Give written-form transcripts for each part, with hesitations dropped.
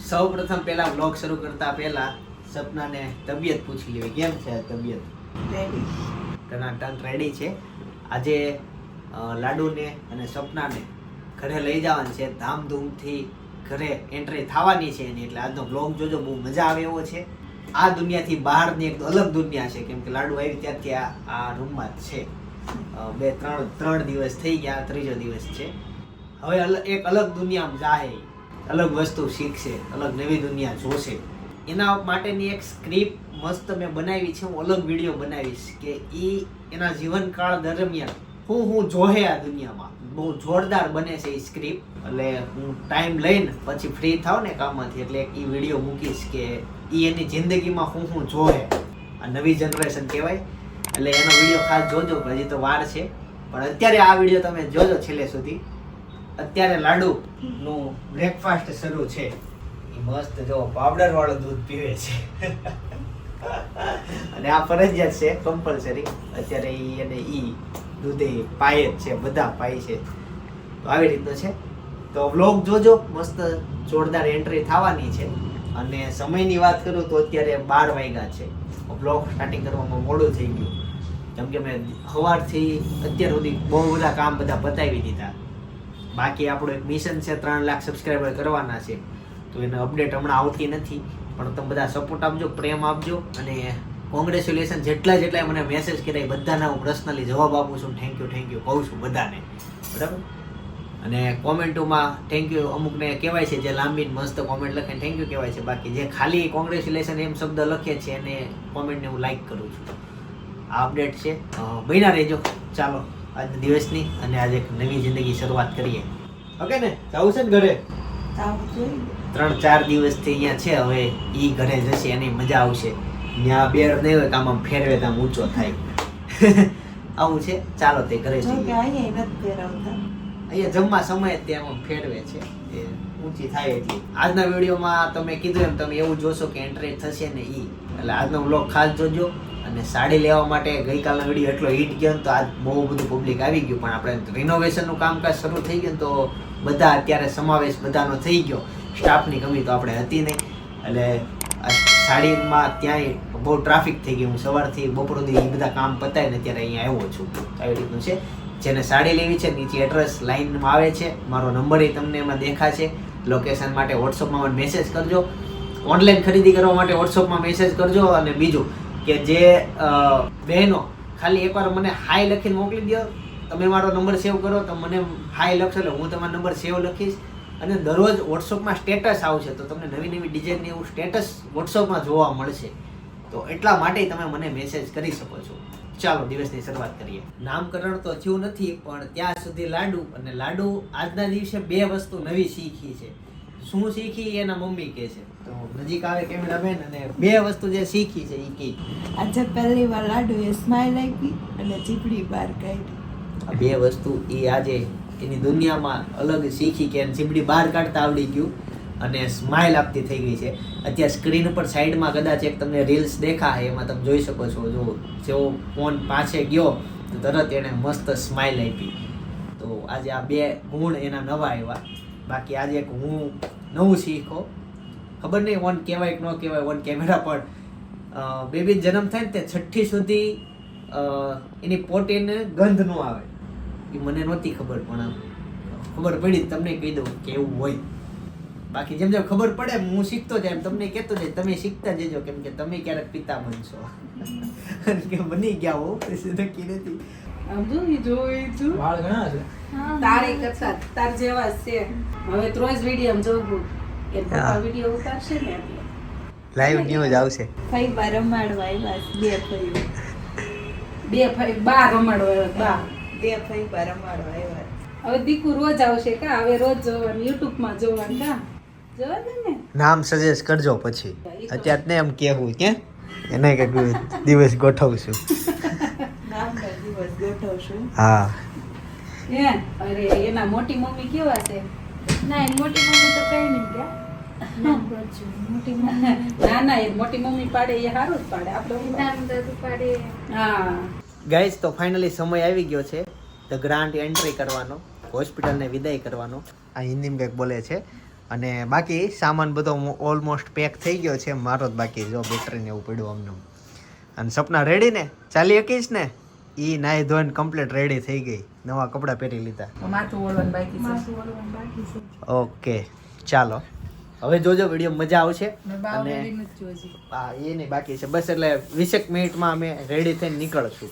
સૌ પ્રથમ પહેલા વ્લોગ શરૂ કરતા પહેલા સપનાને તબિયત પૂછી લેવી. કેમ છે તબિયત? રેડી. ટન રેડી છે. આજે લાડુને અને સપનાને ઘરે લઈ જવાનું છે. ધામધૂમથી ઘરે એન્ટ્રી થવાની છે એની, એટલે આજનો વ્લોગ જોજો, બહુ મજા આવે એવો છે. આ દુનિયાથી બહારની એક અલગ દુનિયા છે, કેમ કે લાડુ આવી ત્યારથી આ રૂમમાં જ છે. ત્રણ દિવસ થઈ ગયા, ત્રીજો દિવસ છે. હવે એક અલગ દુનિયામાં જાહે, અલગ વસ્તુ શીખશે, અલગ નવી દુનિયા જોશે. એના માટેની એક સ્ક્રિપ્ટ મસ્ત મેં બનાવી છે. હું અલગ વિડીયો બનાવીશ કે એના જીવનકાળ દરમિયાન હું જોહે આ દુનિયામાં. બહુ જોરદાર બને છે એ સ્ક્રિપ્ટ. એટલે હું ટાઈમ લઈને પછી ફ્રી થાવ ને કામમાંથી, એટલે એ વિડીયો મૂકીશ કે એની જિંદગીમાં હું જોહે. આ નવી જનરેશન કહેવાય, એટલે એનો વિડીયો ખાસ જોજો. હજી તો વાર છે, પણ અત્યારે આ વિડીયો તમે જોજો છેલ્લે સુધી. અત્યારે લાડુનું બ્રેકફાસ્ટ શરૂ છે. એ મસ્ત જો પાવડર વાળું દૂધ પીવે છે અને આ ફરજિયાત છે, કમ્પલસરી. અત્યારે ઈ દૂધે પાય જ છે, બધા પાય છે. તો આવી રીતનું છે. તો વ્લોગ જોજો, મસ્ત જોરદાર એન્ટ્રી થવાની છે. અને સમયની વાત કરું તો અત્યારે 12 વાગ્યા છે. વ્લોગ સ્ટાર્ટિંગ કરવામાં મોડું થઈ ગયું, કેમ કે મેં સવારથી અત્યાર સુધી બહુ બધા કામ બધા પતાવી દીધા. બાકી આપણું એક મિશન છે, 3 લાખ સબસ્ક્રાઈબર કરવાના છે. તો એને અપડેટ હમણાં આવતી નથી, પણ તમે બધા સપોર્ટ આપજો, પ્રેમ આપજો. અને કોંગ્રેચ્યુલેશન. જેટલા મને મેસેજ કર્યા બધાના હું પર્સનલી જવાબ આપું છું. થેન્ક યુ કહું છું બધાને, બરાબર. અને કોમેન્ટોમાં થેન્ક યુ અમુકને કહેવાય છે, જે લાંબી મસ્ત કોમેન્ટ લખે થેન્ક યુ કહેવાય છે. બાકી જે ખાલી કોંગ્રેચ્યુલેશન એમ શબ્દ લખે છે એને કોમેન્ટને હું લાઈક કરું છું. આ અપડેટ છે, બન્યા રહેજો. ચાલો આજના દિવસની અને આજે એક નવી જિંદગી શરૂઆત કરીએ. ઓકે ને? જવું છે ને ઘરે? 3-4 દિવસથી અહીંયા છે. હવે ઈ ઘરે જશે, એની મજા આવશે. ત્યાં બેર નહીં હોય, કામ આમ ફેરવે તો આમ ઊંચો થાય આવું છે. ચાલો તે ઘરે જઈએ. અહીંયા જમવા સમય ત્યાં ફેરવે છે, એ ઊંચી થાય એટલી. આજના વિડીયોમાં તમે કીધું એમ તમે એવું જોશો કે એન્ટ્રી થશે ને ઈ, એટલે આજનો વ્લોગ ખાસ જોજો. અને સાડી લેવા માટે ગઈકાલનો વિડીયો એટલો હિટ ગયો ને, તો આજ બહુ બધું પબ્લિક આવી ગયું. પણ આપણે રિનોવેશનનું કામકાજ શરૂ થઈ ગયું, તો બધા અત્યારે સમાવેશ બધાનો થઈ ગયો. સ્ટાફની કમી તો આપણે હતી નહીં, એટલે સાડીમાં ત્યાંય બહુ ટ્રાફિક થઈ ગયું. હું સવારથી બપોર સુધી એ બધા કામ પતાવીને અત્યારે અહીંયા આવ્યો છું. આવી રીતનું છે. જેને સાડી લેવી છે નીચે એડ્રેસ લાઈનમાં આવે છે, મારો નંબર એ તમને એમાં દેખાશે. લોકેશન માટે વોટ્સઅપમાં મેસેજ કરજો. ઓનલાઈન ખરીદી કરવા માટે વોટ્સઅપમાં મેસેજ કરજો. અને બીજું કે જે બહેનો ખાલી એકવાર મને હાય લખીને મોકલી દો. તમે મારો નંબર સેવ કરો તો મને હાય લખશો એટલે હું તમારો નંબર સેવ લખીશ. અને દરરોજ વોટ્સઅપમાં સ્ટેટસ આવશે, તો તમને નવી ડિઝાઇનની એવું સ્ટેટસ વોટ્સઅપમાં જોવા મળશે. તો એટલા માટે તમે મને મેસેજ કરી શકો છો. ચાલો દિવસની શરૂઆત કરીએ. નામકરણ તો થયું નથી, પણ ત્યાં સુધી લાડુ આજના દિવસે 2 વસ્તુ નવી શીખી છે. શું શીખી એના મમ્મી કહે છે, તો નજીક આવે કેમેરામેન. અને 2 વસ્તુ જે શીખી છે એ કી. આજે પહેલી વાર લાડુએ સ્માઈલ આપી અને ચીપડી બહાર કાઢી. આ 2 વસ્તુ એ આજે એની દુનિયામાં અલગ શીખી કે ચીપડી બહાર કાઢતા આવડી ગયું અને સ્માઈલ આપતી થઈ ગઈ છે. અત્યારે સ્ક્રીન ઉપર સાઈડમાં કદાચ એક તમને રીલ્સ દેખાય, એમાં તમે જોઈ શકો છો. જો જેવો ફોન પાસે ગયો તો તરત એણે મસ્ત સ્માઈલ આપી. તો આજે આ 2 ગુણ એના નવા આવ્યા. બાકી આજે એક હું નવું શીખો, ખબર નહીં ઓન કહેવાય કે ન કહેવાય ઓન કેમેરા, પણ બેબી જન્મ થાય ને તે 6ઠ્ઠી સુધી એની પોટીને ગંધ ન આવે. એ મને નહોતી ખબર, પણ ખબર પડી તમને કહી દઉં કે એવું હોય. બાકી જેમ ખબર પડે હું શીખતો જાય એમ તમને કહેતો જાય. તમે શીખતા જજો, કેમ કે તમે ક્યારેક પિતા બનશો કે બની ગયા હો, નક્કી નથી. વાળ ઘણા છે તારે કરતા તાર જેવા છે. હવે રોજ વિડીયો જોવું કે પપ્પા વિડીયો ઉતારશે ને એટલે લાઈવ ન્યૂઝ આવશે. ફઈ બાર રમાડવા આવ્યા છે. 2 ફઈ બા રમાડવા બા 2 ફઈ બાર રમાડવા આવ્યા. હવે દીકુ રોજ આવશે કા? હવે રોજ જોવાનું, યુટ્યુબમાં જોવાનું કા? જોવાનું ને. નામ સજેસ્ટ કરજો પછી. અત્યારે ને એમ કેવું કે એને કે દિવસ ગોઠવશું. નામનો દિવસ ગોઠવશું. હા. અરે એના મોટી મમ્મી કેવા છે? ના મોટી મમ્મી તો કઈ નહીં ગયા. નામ કરજો મોટી મમ્મી. ના એ મોટી મમ્મી પાડે એ સારું જ પાડે. આપણે નામ દાદુ પાડે. હા ગાઈઝ, તો ફાઇનલી સમય આવી ગયો છે ધ ગ્રાન્ડ એન્ટ્રી કરવાનો, હોસ્પિટલને વિદાય કરવાનો. આ હિન્દીમાં કંઈક બોલે છે. અને બાકી સામાન બધો ઓલમોસ્ટ પેક થઈ ગયો છે, મારો જ બાકી જો બેટરી ને એવું પડ્યું અમને. અને સપના રેડી ને ચાલી શકીશ ને? ઈ નાઈ ધોઈને કમ્પ્લીટ રેડી થઈ ગઈ, નવા કપડાં પહેરી લીધા. માથું ઓળવાનું બાકી છે. માથું વળવાનું બાકી છે. ઓકે ચાલો હવે જોજો, વિડીયો મજા આવશે. મેં બાવ અને રેડી નથી જોજી. હા એ નહીં બાકી છે બસ, એટલે 20 મિનિટમાં અમે રેડી થઈને નીકળશું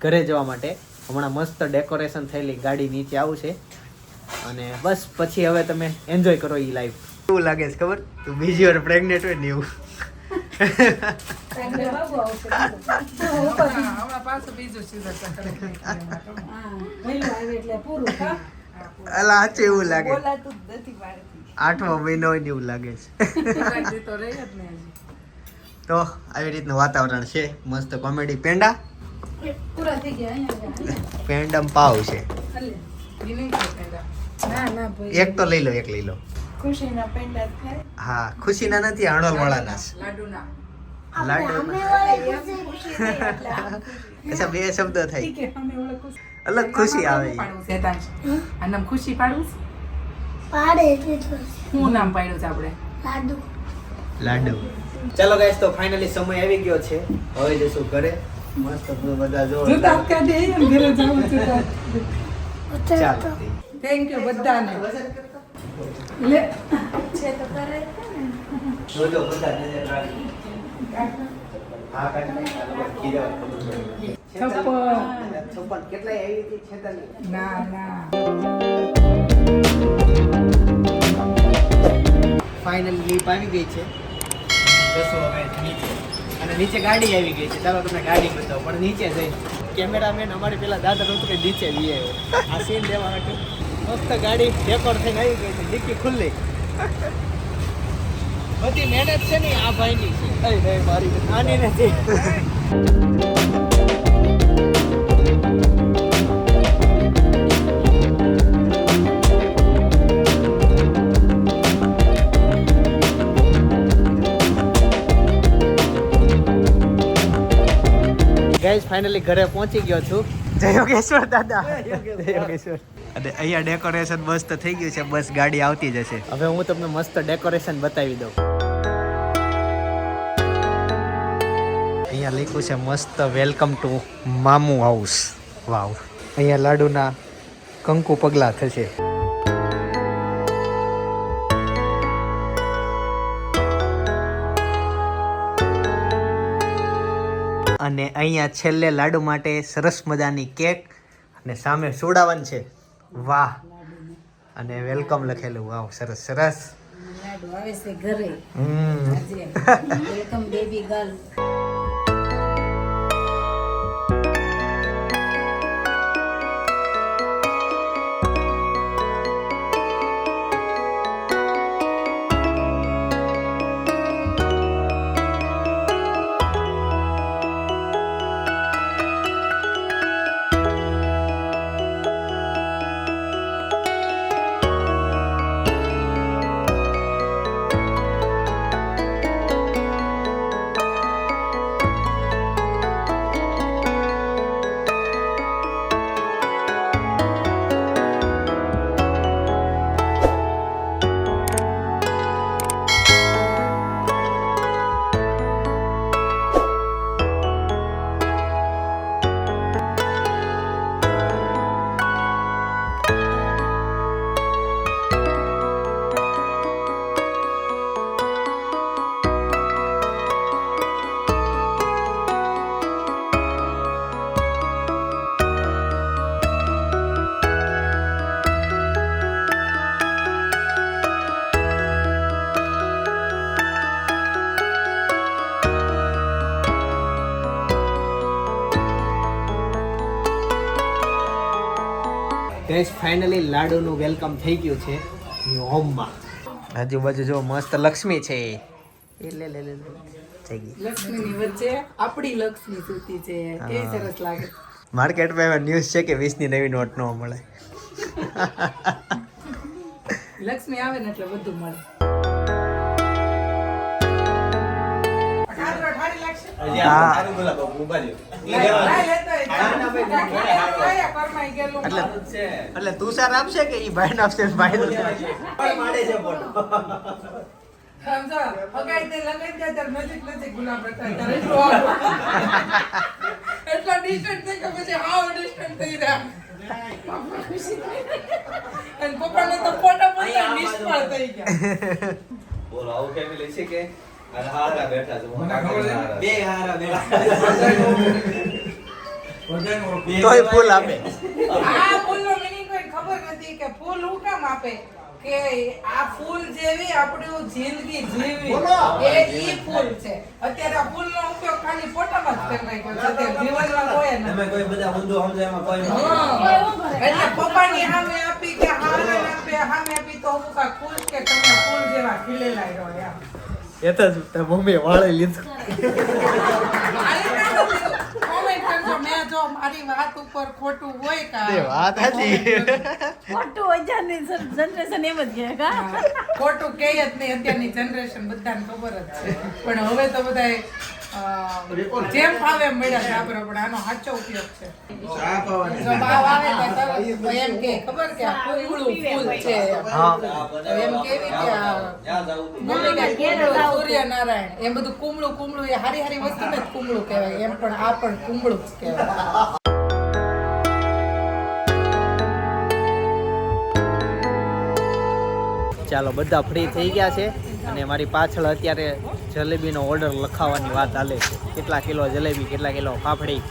ઘરે જવા માટે. હમણાં મસ્ત ડેકોરેશન થયેલી ગાડી નીચે આવશે અને બસ પછી હવે તમે એન્જોય કરો એ લાઈફ. શું લાગે છે ખબર? તું બીજી વાર પ્રેગ્નેન્ટ હોય ને એવું. એટલે બાબુ આવશે. હમણાં પાછું બીજું સીધા ચક્કર હા, પહેલું આવે એટલે પૂરું કા? અલા સાચું એવું લાગે, બોલાતું જ નથી મારાથી. 8મો મહિનો હોય ને એવું લાગે છે. તો રહી જ ને હજી. તો આવી રીતનું વાતાવરણ છે, મસ્ત કોમેડી. પેંડા પૂરા થઈ ગયા અહીંયા. પેંડમ પાવ છે. હાલે. ઈ નહીં ખાય પેંડા. ના ના ભાઈ. એક તો લઈ લો, એક લઈ લો. ખુશીના પેંડા ખાય. હા ખુશીના નથી, અણોલ વાળાના છે. લાડુના. લાડુ અચ્છા, બે શબ્દ થાય, ઠીક છે, અમે ઓળખું છું. અલગ ખુશી આવે. પાડવું છે તાંજ. આ નામ ખુશી પાડવું છે? શું નામ પાડ્યું છે આપણે? લાડુ. ચાલો ગાઈસ, તો ફાઇનલી સમય આવી ગયો છે, હવે જશું ઘરે. મસ્ત બધા જો જૂતા કાઢે એમ ઘરે જાવું જૂતા. ચાલો થેન્ક યુ બધાને. લે છે તો કરે છે ને. જોજો બધા નજર રાખી. હા કાઢી ખીરા છપ્પન કેટલાય આવી હતી? 46. ના ના. ફાઇનલી લીપ આવી ગઈ છે, જશો હવે નીચે. અને નીચે ગાડી આવી ગઈ છે, ચાલો તમને ગાડી બતાવો. પણ નીચે જઈ કેમેરામેન અમારી પેલા દાદા નહોતું કે નીચે લઈ આવ્યો આ સીન લેવા માટે. મસ્ત ગાડી ડેકોર થઈને આવી ગઈ છે, ડિક્કી ખુલ્લી. બધી મહેનત છે ને આ ભાઈની છે, મારી નાની નથી. ગાઈસ ફાઇનલી ઘરે પહોંચી ગયો છું. જય યોગેશ્વર દાદા. જય યોગેશ્વર. અને અહીંયા ડેકોરેશન મસ્ત થઈ ગયું છે, બસ ગાડી આવતી જશે. હવે હું તમને મસ્ત ડેકોરેશન બતાવી દઉં. અહીંયા લખ્યું છે મસ્ત વેલકમ ટુ મામુ હાઉસ. વાવ. અહીંયા લાડુના કંકુ પગલા થશે. અને અહીંયા છેલ્લે લાડુ માટે સરસ મજાની કેક અને સામે સોડાવન છે. વાહ. અને વેલકમ લખેલું. વાવ સરસ સરસ. લાડુ આવે છે ઘરે. આજે welcome baby girl. Guess finally લાડુનું વેલકમ થઈ ગયું છે હોમમાં. આજુબાજુ જો મસ્ત લક્ષ્મી છે. એ લે લે લે થઈ ગઈ. લક્ષ્મીની વચ્ચે આપણી લક્ષ્મી સૂતી છે, કેવી સરસ લાગે. માર્કેટમાં એવા ન્યૂઝ છે કે 20 ની નવી નોટ ન મળે. લક્ષ્મી આવે ને એટલે બધું મળે. હા પરમાઈ ગયેલું. એટલે તુષાર આપશે કે ઈ ભાઈ આપશે ભાઈ માડે છે ફોટો સમજો હગાઈ તે લગાઈ જાય ત્યારે નજીક ગુલાબ હતા ત્યારે એટલું આગળ. એટલા ડિસ્ટન્સ થઈ કે પછી હાવ ડિસ્ટન્સ થઈ રહ્યા. અને પપ્પાને તો ફોટો પડતા નિષ્ફળ થઈ ગયા. બોલો આવું ફેમિલી છે કે હારા બેઠા છે બે હારા તોય ફૂલ આપે આ ફૂલનો meaning કોઈ ખબર નથી કે ફૂલ હું કામ આપે કે આ ફૂલ જેવી આપણી જિંદગી જીવી એ ઈ ફૂલ છે. અત્યારે આ ફૂલનો ઉપયોગ ખાલી ફોટામાં જ કરી નાખ્યો છે. અત્યારે જીવનમાં કોઈ નથી. તમે કોઈ બધા ઊંધું સમજે એમાં કોઈ એટલે પપ્પાની સામે આપી કે હારે આપે સામે આપી તો હું કા ખુશ કે તમે ફૂલ જેવા ખીલેલા રહો એમ. એ તો મમ્મી વાળે લીધું કોમેન્ટ કરજો મેં જો મારી વાત ઉપર ખોટું હોય તે કા વાત હતી ખોટું અજાની જનરેશન એમ જ કહે કા ખોટું કહે જ નહીં. અત્યારની જનરેશન બધાને ખબર જ છે. પણ હવે તો બધાય જેમ ફાવે એમ મળ્યા છે આપણે. પણ આનો સાચો ઉપયોગ છે. જો બાવ આવે તો એમ કે ખબર કે આ કુંગળું ફૂલ છે હા એમ કેવી કે આ ગમે ત્યાં કુંબળું, સૂર્યનારાયણ એમ બધું કુંબળું એ હારી હારી વસ્તુને જ કુંબળું કહેવાય. એમ પણ આ પણ કુંબળું જ કહેવાય. ચાલો બધા ફ્રી થઈ ગયા છે અને મારી પાછળ અત્યારે જલેબીનો ઓર્ડર લખાવવાની વાત ચાલે છે. કેટલા કિલો જલેબી, કેટલા કિલો ફાફડી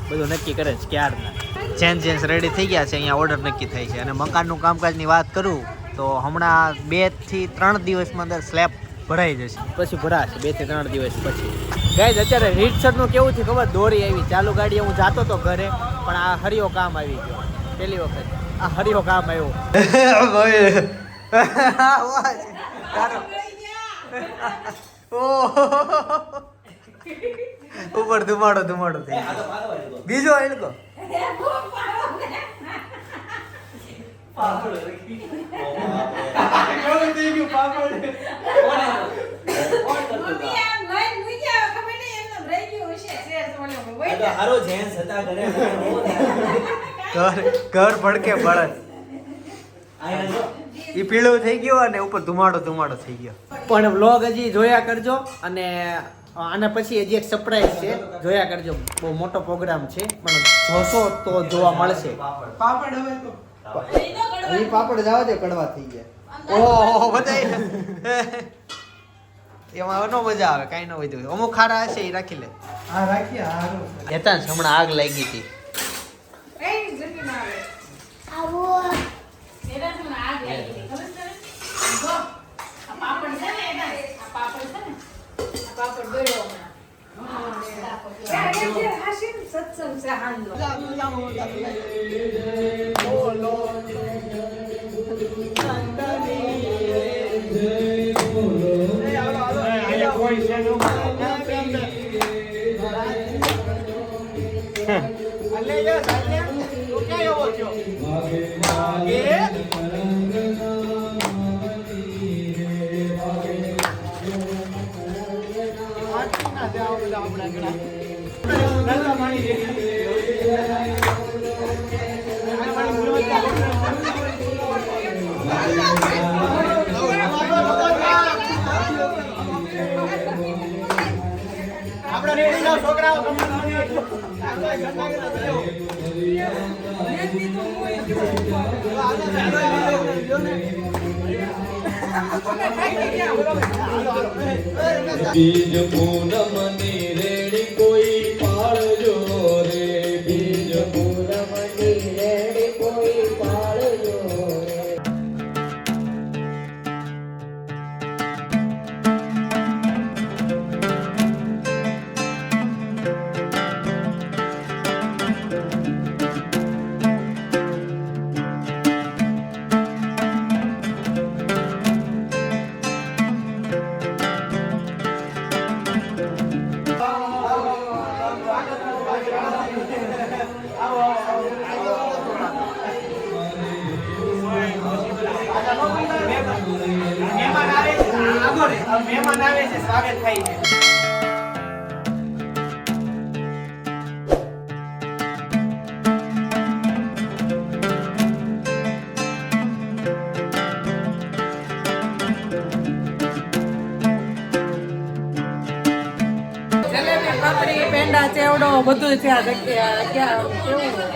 બધું નક્કી કરે છે ક્યારના. જેન્ટ્સ રેડી થઈ ગયા છે, અહીંયા ઓર્ડર નક્કી થાય છે. અને મકાનનું કામકાજની વાત કરું તો હમણાં 2 થી 3 દિવસમાં અંદર સ્લેબ ભરાઈ જશે. પછી ભરાશે 2 થી 3 દિવસ પછી. ગાઈઝ અત્યારે રીતસરનું કેવું થયું ખબર, દોરી આવી ચાલુ ગાડીએ હું જાતો તો ઘરે, પણ આ હરિયો કામ આવી ગયો. પહેલી વખત આ હરિયો કામ આવ્યો. ઉપર ધુમાડો થઈ બીજો એ લોકો હારો જેન્સ હતા ઘરે ઘર ભડકે બળદ. ઈ પીળું થઈ ગયું અને ઉપર ધુમાડો થઈ ગયો. પણ વ્લોગ હજી જોયા કરજો અને આના પછી હજી એક સરપ્રાઈઝ છે, જોયા કરજો. બહુ મોટો પ્રોગ્રામ છે, પણ જોશો તો જોવા મળશે. પાપડ હવે તો હજી પાપડ જવા દે, કડવા થઈ ગયા. ઓહો બધાય એમાં નો મજા આવે, કાઈ ન વધ્યું. અમુક ખારા હશે એ રાખી લે. હા રાખીએ હારો હેતા હમણાં આગ લાગી હતી. એ જમીન આવે આવો એના તો આગ લાગી ગઈ ખબર છે જો આ પાપડ છે ને એના આ પાપડ છે ને આ પાપડ ગયો હમણાં હાશિમ સત્સંગ છે હાંડો બીજ પૂનમ ની રેડી કોઈ પાળજો રે, બીજ પૂનમ ની રેડી કોઈ પાળજો રે. મહેમાન આવે છે, સ્વાગત થાય છે. પેંડા ચેવડો બધું છે આ જગ્યા ક્યાં કેવું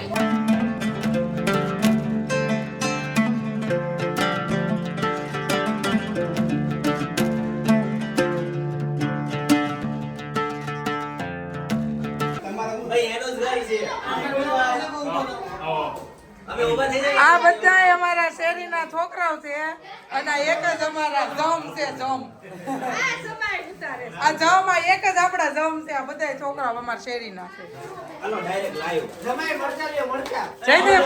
ભાઈ એનો જ ગાય છે અમે ઊભા થઈ જાય આ બધા અમારા શેરીના છોકરાઓ છે અને એક જ અમારા જમ છે જમ આ જમ આ એક જ આપણા જમ છે આ બધા છોકરાઓ અમારા શેરીના છે હાલો ડાયરેક્ટ લાઈવ જમાઈ મરચા લે મરચા જયદેવ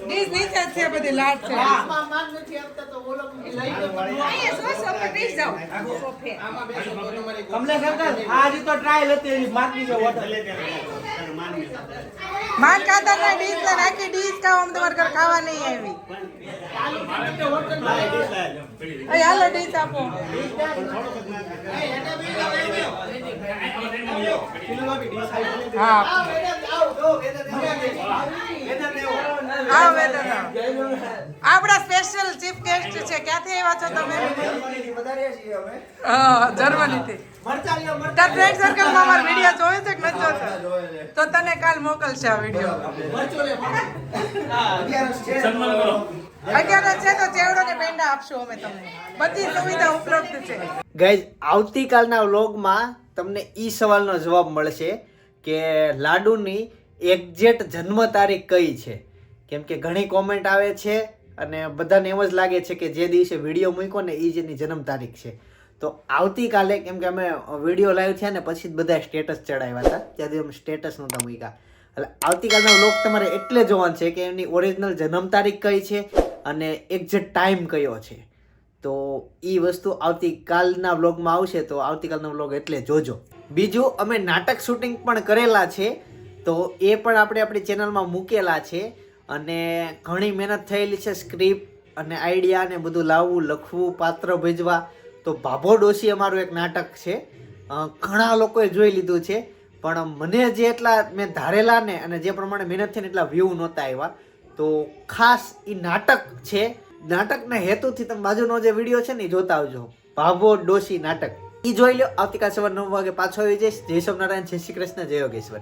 ડીશ નીચે જ છે બધી લાટ છે કમલેશ અંકલ આ રી તો ટ્રાયલ હતી મારતી છે હોટલ માન કાતર ના ડીશ લે નાખી ડીશ ખાવ અમ તમાર ઘર ખાવા નહીં આવી અય હાલો ડીશ આપો હા આ વેદન આપડા સ્પેશિયલ ચીફ ગેસ્ટ છે ક્યાંથી આવ્યા છો તમે જર્મની થી તાર ફ્રેન્ડ સર્કલ માં અમાર વિડિયો જોયો છે કે નથી જોતો તો તને કાલ મોકલશે આ વિડિયો 11 છે તો ચેવડો ને પેંડા આપશું અમે તમને બધી સુવિધા ઉપલબ્ધ છે ગાઈઝ આવતીકાલના વ્લોગમાં તમને ઈ સવાલનો જવાબ મળશે કે લાડુની એક્ઝેક્ટ જન્મ તારીખ કઈ છે કેમ કે ઘણી કોમેન્ટ આવે છે અને બધાને એમ જ લાગે છે કે જે દિવસે વિડીયો મૂક્યો ને એ જ એની જન્મ તારીખ છે તો આવતીકાલે કેમ કે અમે વિડીયો લાઈવ થયા ને પછી જ બધા સ્ટેટસ ચડાવ્યા હતા ત્યાંથી અમે સ્ટેટસ નહોતા મૂક્યા એટલે આવતીકાલનો વ્લોગ તમારે એટલે જોવાનો છે કે એમની ઓરિજિનલ જન્મ તારીખ કઈ છે અને એક્ઝેક્ટ ટાઈમ કયો છે તો એ વસ્તુ આવતીકાલના વ્લોગમાં આવશે તો આવતીકાલનો વ્લોગ એટલે જોજો બીજું અમે નાટક શૂટિંગ પણ કરેલા છે તો એ પણ આપણે આપણી ચેનલમાં મૂકેલા છે અને ઘણી મહેનત થયેલી છે સ્ક્રિપ્ટ અને આઈડિયા ને બધું લાવવું લખવું પાત્ર ભજવા તો ભાભો ડોશી અમારું એક નાટક છે ઘણા લોકોએ જોઈ લીધું છે પણ મને જે એટલા મેં ધારેલા ને અને જે પ્રમાણે મહેનત થઈને એટલા વ્યૂ નહોતા આવ્યા તો ખાસ એ નાટક છે નાટકના હેતુથી તમે બાજુનો જે વિડીયો છે ને એ જોતા આવજો ભાભો ડોશી નાટક એ જોઈ લો આવતીકાલ સવાર 9 વાગે પાછો આવી જઈશ જય સ્વામિનારાયણ જય શ્રી કૃષ્ણ જય યોગેશ્વર